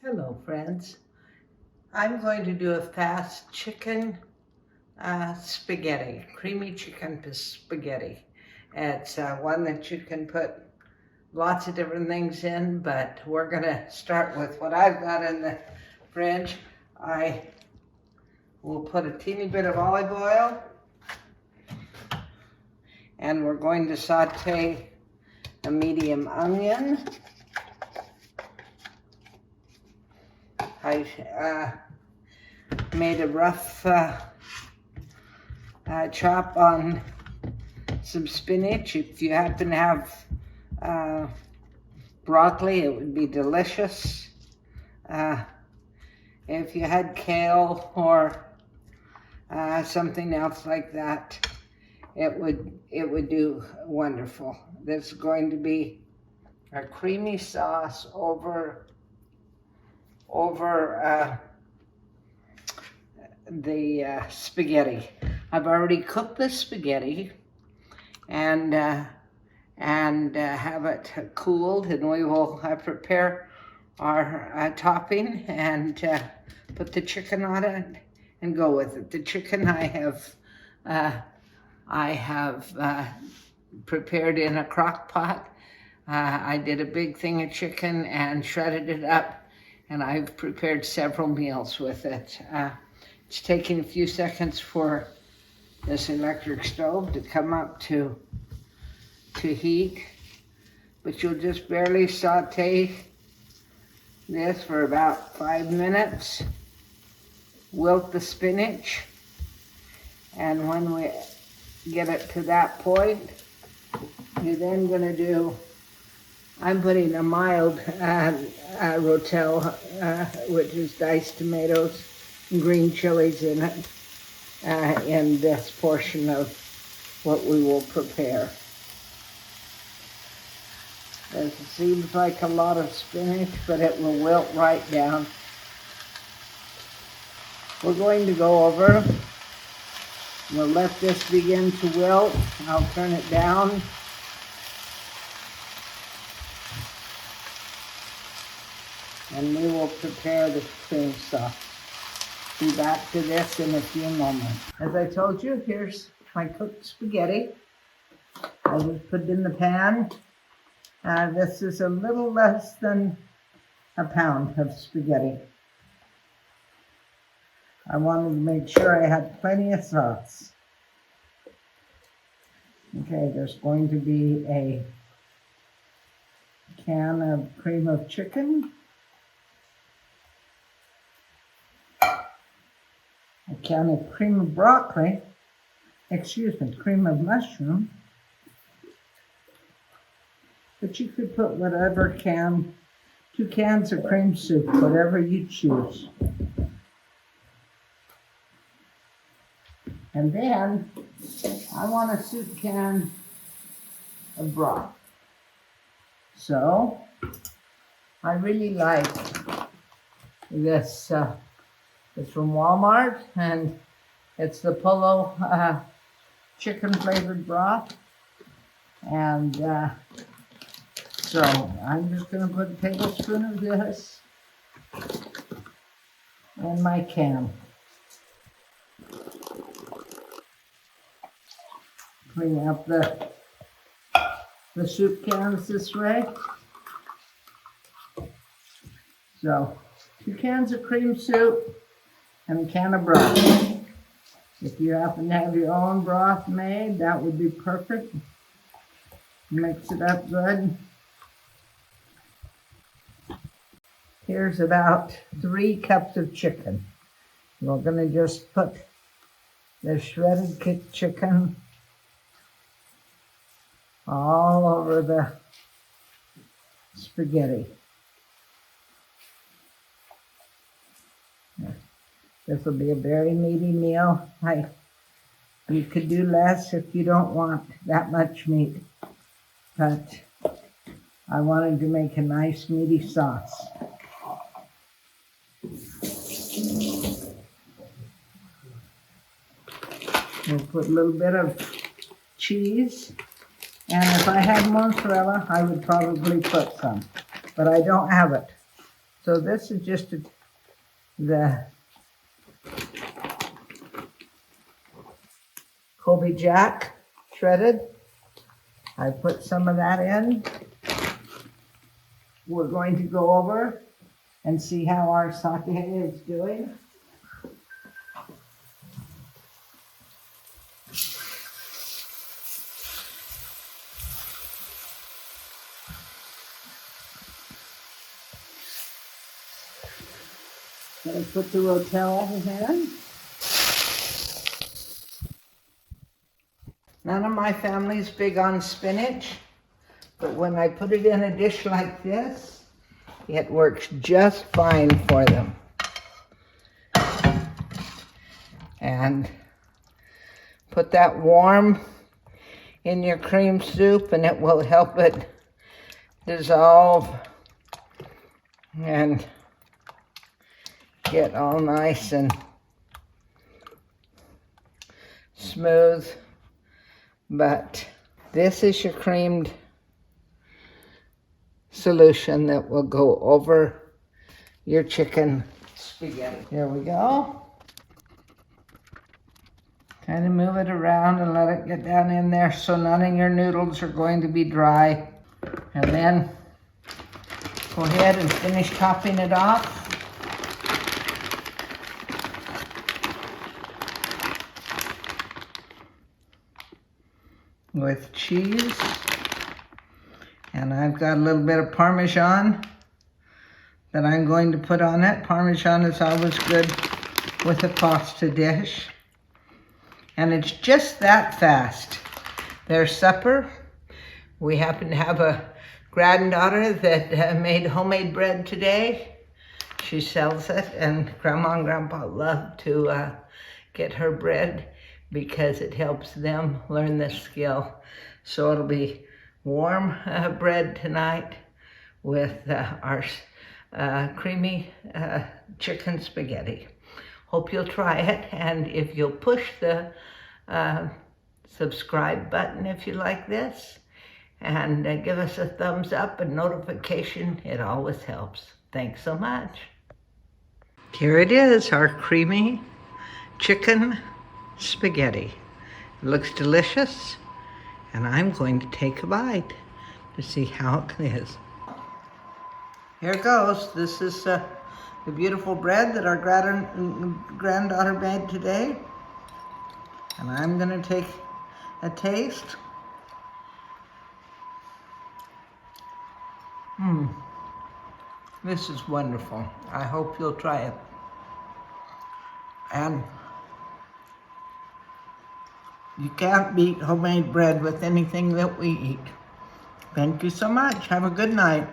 Hello friends. I'm going to do a fast chicken spaghetti, creamy chicken spaghetti. It's one that you can put lots of different things in, but we're gonna start with what I've got in the fridge. I will put a teeny bit of olive oil, and we're going to saute a medium onion. I made a rough chop on some spinach. If you happen to have broccoli, it would be delicious. If you had kale or something else like that, it would do wonderful. There's going to be a creamy sauce over the spaghetti. I've already cooked the spaghetti and have it cooled, and we will prepare our topping and put the chicken on it and go with it. The chicken I have prepared in a crock pot. I did a big thing of chicken and shredded it up, and I've prepared several meals with it. It's taking a few seconds for this electric stove to come up to heat, but you'll just barely saute this for about 5 minutes. Wilt the spinach, and when we get it to that point, you're then going to do, I'm putting a mild rotel, which is diced tomatoes and green chilies in it, in this portion of what we will prepare. It seems like a lot of spinach, but it will wilt right down. We're going to go over. We'll let this begin to wilt. I'll turn it down. And we will prepare the cream sauce. Be back to this in a few moments. As I told you, here's my cooked spaghetti. I just put it in the pan. This is a little less than a pound of spaghetti. I wanted to make sure I had plenty of sauce. Okay, there's going to be a can of cream of chicken, a can of cream of broccoli, cream of mushroom, but you could put whatever can, 2 cans of cream soup, whatever you choose. And then I want a soup can of broth. So I really like this. It's from Walmart, and it's the Polo chicken flavored broth. And so I'm just going to put a tablespoon of this in my can. Clean up the soup cans this way. So 2 cans of cream soup and a can of broth. If you happen to have your own broth made, that would be perfect. Mix it up good. Here's about 3 cups of chicken. We're going to just put the shredded chicken all over the spaghetti. This will be a very meaty meal. You could do less if you don't want that much meat, but I wanted to make a nice meaty sauce. We'll put a little bit of cheese, and if I had mozzarella, I would probably put some, but I don't have it. So this is just the Colby Jack shredded. I put some of that in. We're going to go over and see how our sauté is doing. Gonna put the rotel in. None of my family's big on spinach, but when I put it in a dish like this, it works just fine for them. And put that warm in your cream soup and it will help it dissolve and get all nice and smooth. But this is your creamed solution that will go over your chicken spaghetti. Here we go. Kind of move it around and let it get down in there so none of your noodles are going to be dry. And then go ahead and finish topping it off. With cheese. And I've got a little bit of Parmesan that I'm going to put on it. Parmesan is always good with a pasta dish. And it's just that fast. Their supper. We happen to have a granddaughter that made homemade bread today. She sells it, and Grandma and Grandpa love to get her bread because it helps them learn this skill. So it'll be warm bread tonight with our creamy chicken spaghetti. Hope you'll try it, and if you'll push the subscribe button if you like this, and give us a thumbs up and notification, it always helps. Thanks so much. Here it is, our creamy chicken spaghetti. It looks delicious, and I'm going to take a bite to see how it is. Here it goes. This is the beautiful bread that our granddaughter made today. And I'm gonna take a taste. This is wonderful. I hope you'll try it. And you can't beat homemade bread with anything that we eat. Thank you so much. Have a good night.